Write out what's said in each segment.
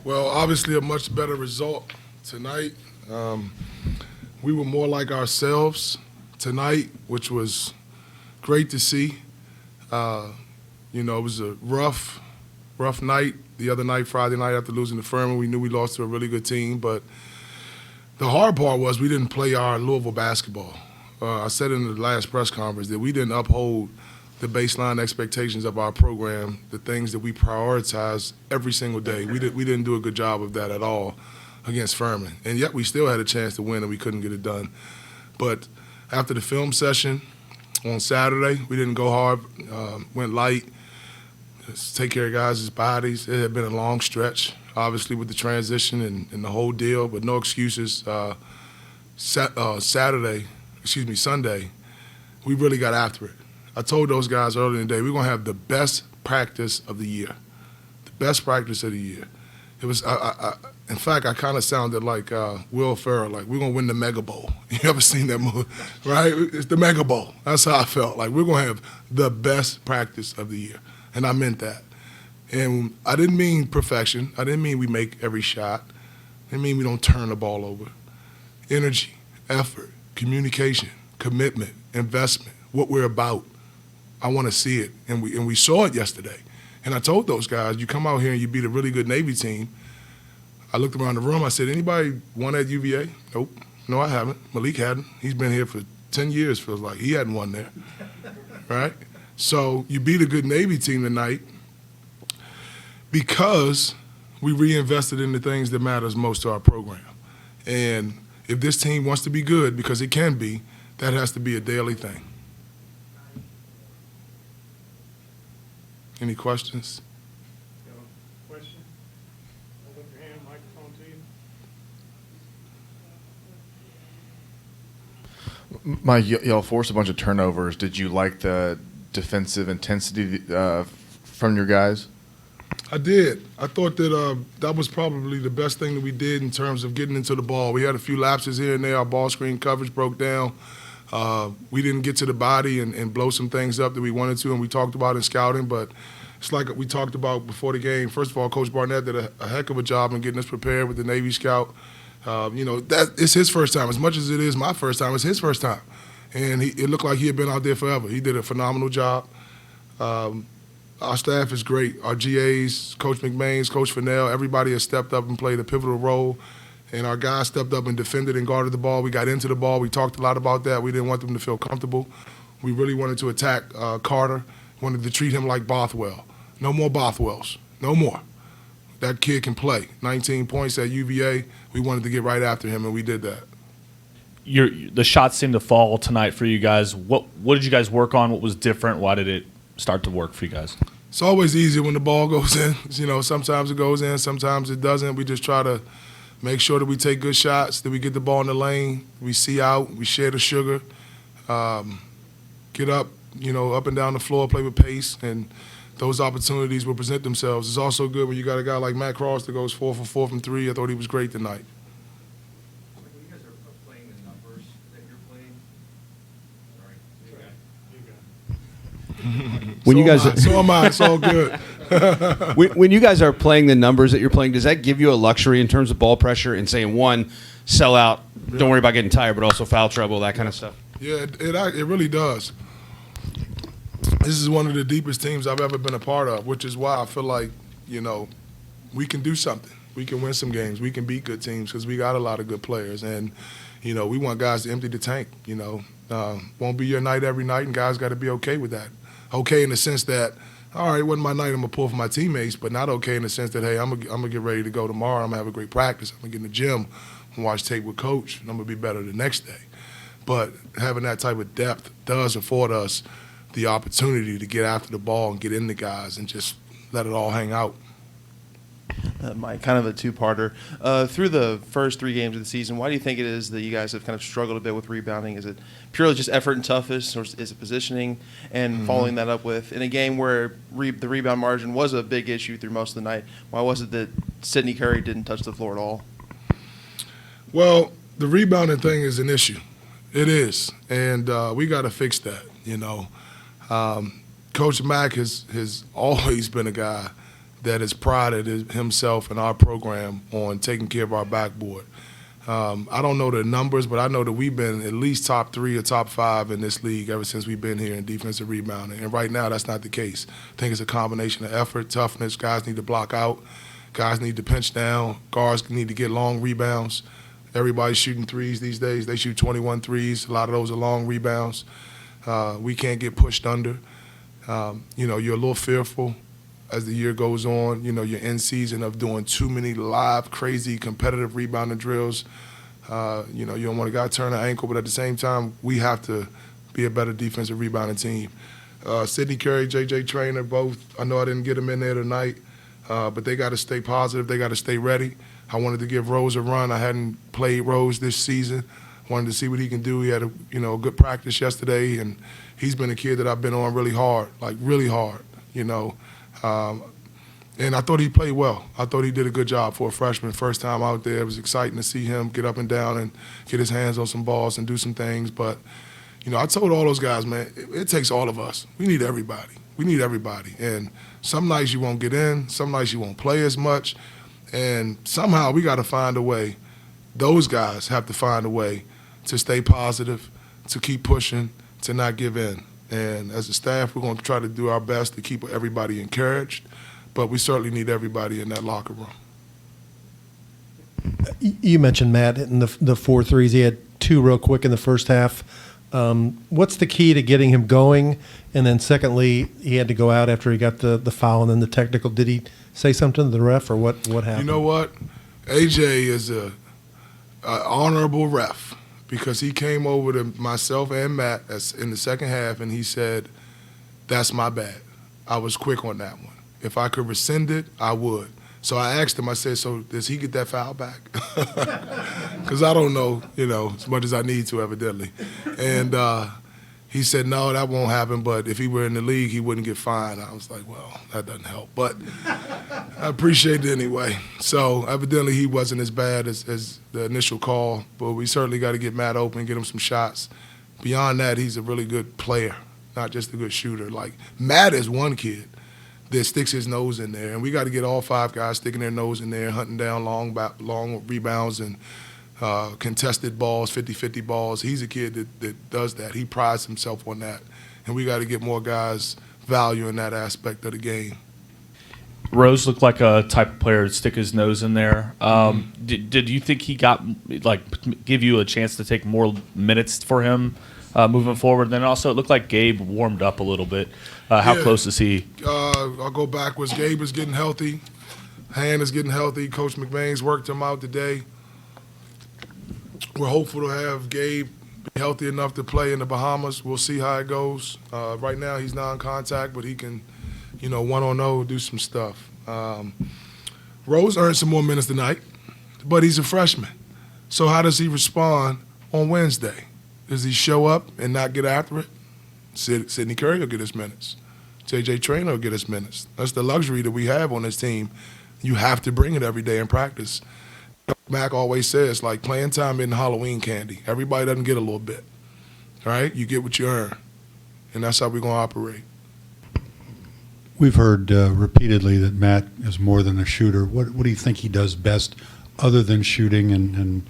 Well, obviously a much better result tonight. We were more like ourselves tonight, which was great to see. It was a rough night the other night, Friday night, after losing to Furman. We knew we lost to a really good team, but the hard part was we didn't play our Louisville basketball. I said in the last press conference that we didn't uphold the baseline expectations of our program, the things that we prioritize every single day. We didn't do a good job of that at all against Furman, and yet we still had a chance to win and we couldn't get it done. But after the film session on Saturday, we didn't go hard, went light, just take care of guys' bodies. It had been a long stretch, obviously, with the transition and the whole deal, but no excuses. Sunday, we really got after it. I told those guys earlier in the day, we're going to have the best practice of the year. The best practice of the year. It was, in fact, I kind of sounded like Will Ferrell, like we're going to win the Mega Bowl. You ever seen that movie, right? It's the Mega Bowl. That's how I felt. Like we're going to have the best practice of the year. And I meant that. And I didn't mean perfection. I didn't mean we make every shot. I didn't mean we don't turn the ball over. Energy, effort, communication, commitment, investment, what we're about. I want to see it, and we saw it yesterday. And I told those guys, you come out here and you beat a really good Navy team. I looked around the room. I said, anybody won at UVA? Nope. No, I haven't. Malik hadn't. He's been here for 10 years, feels like. He hadn't won there, right? So you beat a good Navy team tonight because we reinvested in the things that matters most to our program. And if this team wants to be good, because it can be, that has to be a daily thing. Any questions? Question? Hold up your hand, microphone to you. Mike, y'all forced a bunch of turnovers. Did you like the defensive intensity from your guys? I did. I thought that that was probably the best thing that we did in terms of getting into the ball. We had a few lapses here and there. Our ball screen coverage broke down. We didn't get to the body and blow some things up that we wanted to and we talked about in scouting, but it's like we talked about before the game. First of all, Coach Barnett did a heck of a job in getting us prepared with the Navy scout. That it's his first time. As much as it is my first time, it's his first time. And it looked like he had been out there forever. He did a phenomenal job. Our staff is great. Our GAs, Coach McMains, Coach Fennell, everybody has stepped up and played a pivotal role. And our guys stepped up and defended and guarded the ball. We got into the ball. We talked a lot about that. We didn't want them to feel comfortable. We really wanted to attack Carter, wanted to treat him like Bothwell. No more Bothwells. No more. That kid can play. 19 points at UVA. We wanted to get right after him, and we did that. The shots seemed to fall tonight for you guys. What did you guys work on? What was different? Why did it start to work for you guys? It's always easier when the ball goes in. Sometimes it goes in, sometimes it doesn't. We just try to make sure that we take good shots, that we get the ball in the lane, we see out, we share the sugar, get up, up and down the floor, play with pace, and those opportunities will present themselves. It's also good when you got a guy like Matt Cross that goes 4 for 4 from 3. I thought he was great tonight. When you guys are playing the numbers that you're playing, So am I. It's all good. When you guys are playing the numbers that you're playing, does that give you a luxury in terms of ball pressure and saying, one, sell out, don't worry about getting tired, but also foul trouble, that kind of stuff? Yeah, it really does. This is one of the deepest teams I've ever been a part of, which is why I feel like, we can do something. We can win some games. We can beat good teams because we got a lot of good players. And, we want guys to empty the tank, Won't be your night every night, and guys got to be okay with that. Okay in the sense that, all right, it wasn't my night, I'm going to pull for my teammates, but not okay in the sense that, hey, I'm going to get ready to go tomorrow. I'm going to have a great practice. I'm going to get in the gym and watch tape with Coach, and I'm going to be better the next day. But having that type of depth does afford us the opportunity to get after the ball and get in the guys and just let it all hang out. Mike, kind of a two-parter. Through the first 3 games of the season, why do you think it is that you guys have kind of struggled a bit with rebounding? Is it purely just effort and toughness, or is it positioning? And following that up with, in a game where the rebound margin was a big issue through most of the night, why was it that Sidney Curry didn't touch the floor at all? Well, the rebounding thing is an issue. It is, and we got to fix that, Coach Mack has always been a guy that has prided himself and our program on taking care of our backboard. I don't know the numbers, but I know that we've been at least top 3 or top 5 in this league ever since we've been here in defensive rebounding. And right now, that's not the case. I think it's a combination of effort, toughness. Guys need to block out. Guys need to pinch down. Guards need to get long rebounds. Everybody's shooting threes these days. They shoot 21 threes. A lot of those are long rebounds. We can't get pushed under. You're a little fearful as the year goes on. You're in season of doing too many live, crazy, competitive rebounding drills. You don't want a guy to turn an ankle, but at the same time, we have to be a better defensive rebounding team. Sidney Curry, J.J. Traynor, both, I know I didn't get them in there tonight, but they got to stay positive. They got to stay ready. I wanted to give Rose a run. I hadn't played Rose this season. Wanted to see what he can do. He had a good practice yesterday, and he's been a kid that I've been on really hard, and I thought he played well. I thought he did a good job for a freshman. First time out there, it was exciting to see him get up and down and get his hands on some balls and do some things. But, I told all those guys, man, it takes all of us. We need everybody. We need everybody. And some nights you won't get in. Some nights you won't play as much. And somehow we got to find a way. Those guys have to find a way to stay positive, to keep pushing, to not give in. And as a staff, we're going to try to do our best to keep everybody encouraged, but we certainly need everybody in that locker room. You mentioned Matt hitting the 4 threes. He had 2 real quick in the first half. What's the key to getting him going? And then secondly, he had to go out after he got the foul and then the technical. Did he say something to the ref, or what happened? You know what? AJ is a honorable ref, because he came over to myself and Matt in the second half, and he said, "That's my bad. I was quick on that one. If I could rescind it, I would." So I asked him, I said, "So does he get that foul back?" Because I don't know, as much as I need to, evidently. And he said, "No, that won't happen, but if he were in the league, he wouldn't get fined." I was like, well, that doesn't help. But I appreciate it anyway. So evidently he wasn't as bad as the initial call, but we certainly got to get Matt open, get him some shots. Beyond that, he's a really good player, not just a good shooter. Like, Matt is one kid that sticks his nose in there, and we got to get all 5 guys sticking their nose in there, hunting down long rebounds and contested balls, 50-50 balls. He's a kid that does that. He prides himself on that, and we got to get more guys valuing that aspect of the game. Rose looked like a type of player to stick his nose in there. Did you think he give you a chance to take more minutes for him moving forward? Then also it looked like Gabe warmed up a little bit. How Yeah. close is he? I'll go backwards. Gabe is getting healthy. Han is getting healthy. Coach McBain's worked him out today. We're hopeful to have Gabe be healthy enough to play in the Bahamas. We'll see how it goes. Right now he's non-contact, but he can, 1-on-0, do some stuff. Rose earned some more minutes tonight, but he's a freshman. So how does he respond on Wednesday? Does he show up and not get after it? Sidney Curry will get his minutes. J.J. Traynor will get his minutes. That's the luxury that we have on this team. You have to bring it every day in practice. Mac always says, like, playing time isn't Halloween candy. Everybody doesn't get a little bit, right? You get what you earn, and that's how we're going to operate. We've heard repeatedly that Matt is more than a shooter. What do you think he does best other than shooting, and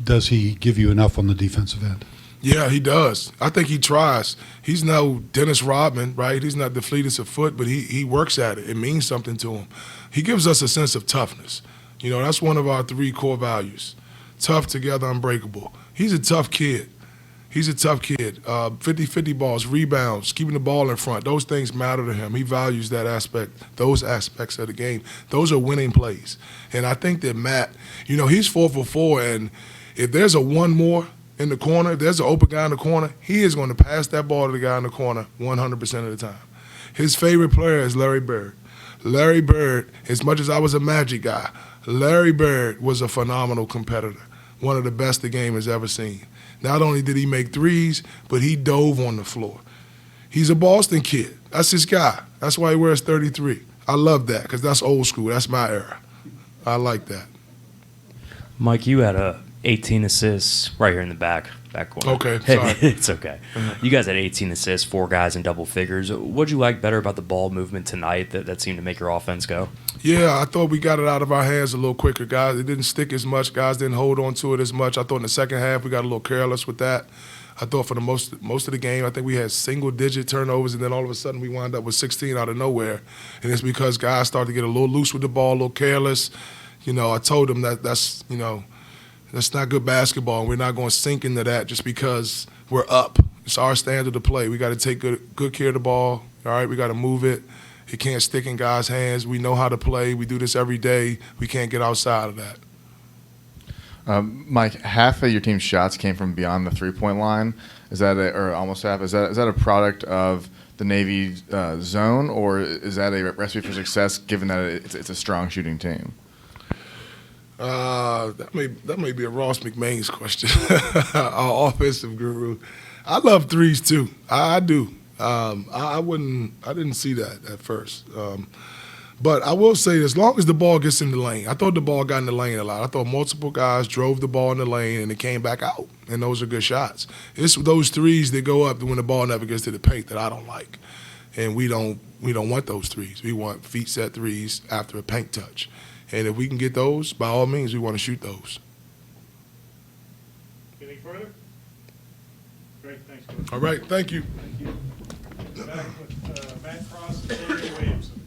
does he give you enough on the defensive end? Yeah, he does. I think he tries. He's no Dennis Rodman, right? He's not the fleetest of foot, but he works at it. It means something to him. He gives us a sense of toughness. That's one of our 3 core values. Tough, together, unbreakable. He's a tough kid. He's a tough kid. 50-50 balls, rebounds, keeping the ball in front. Those things matter to him. He values that aspect, those aspects of the game. Those are winning plays. And I think that Matt, he's 4 for 4, and if there's a one more in the corner, if there's an open guy in the corner, he is going to pass that ball to the guy in the corner 100% of the time. His favorite player is Larry Bird. Larry Bird, as much as I was a Magic guy, Larry Bird was a phenomenal competitor, one of the best the game has ever seen. Not only did he make threes, but he dove on the floor. He's a Boston kid. That's his guy. That's why he wears 33. I love that because that's old school. That's my era. I like that. Mike, you had a 18 assists right here in the back corner. Okay, sorry. It's okay. You guys had 18 assists, 4 guys in double figures. What'd you like better about the ball movement tonight that seemed to make your offense go? Yeah, I thought we got it out of our hands a little quicker, guys. It didn't stick as much. Guys didn't hold on to it as much. I thought in the second half we got a little careless with that. I thought for the most of the game, I think we had single-digit turnovers, and then all of a sudden we wound up with 16 out of nowhere. And it's because guys started to get a little loose with the ball, a little careless. You know, I told them that's not good basketball, and we're not going to sink into that just because we're up. It's our standard to play. We got to take good care of the ball. All right, we got to move it. It can't stick in guys' hands. We know how to play. We do this every day. We can't get outside of that. Mike, half of your team's shots came from beyond the three-point line. Is that or almost half? Is that a product of the Navy zone, or is that a recipe for success given that it's a strong shooting team? That may be a Ross McMain's question, our offensive guru. I love threes too. I do. I didn't see that at first. But I will say, as long as the ball gets in the lane, I thought the ball got in the lane a lot. I thought multiple guys drove the ball in the lane and it came back out, and those are good shots. It's those threes that go up when the ball never gets to the paint that I don't like, and we don't want those threes. We want feet set threes after a paint touch, and if we can get those, by all means, we want to shoot those. Anything further? Great, thanks, Coach. All right, thank you. Back with Matt Cross and Daniel Williamson.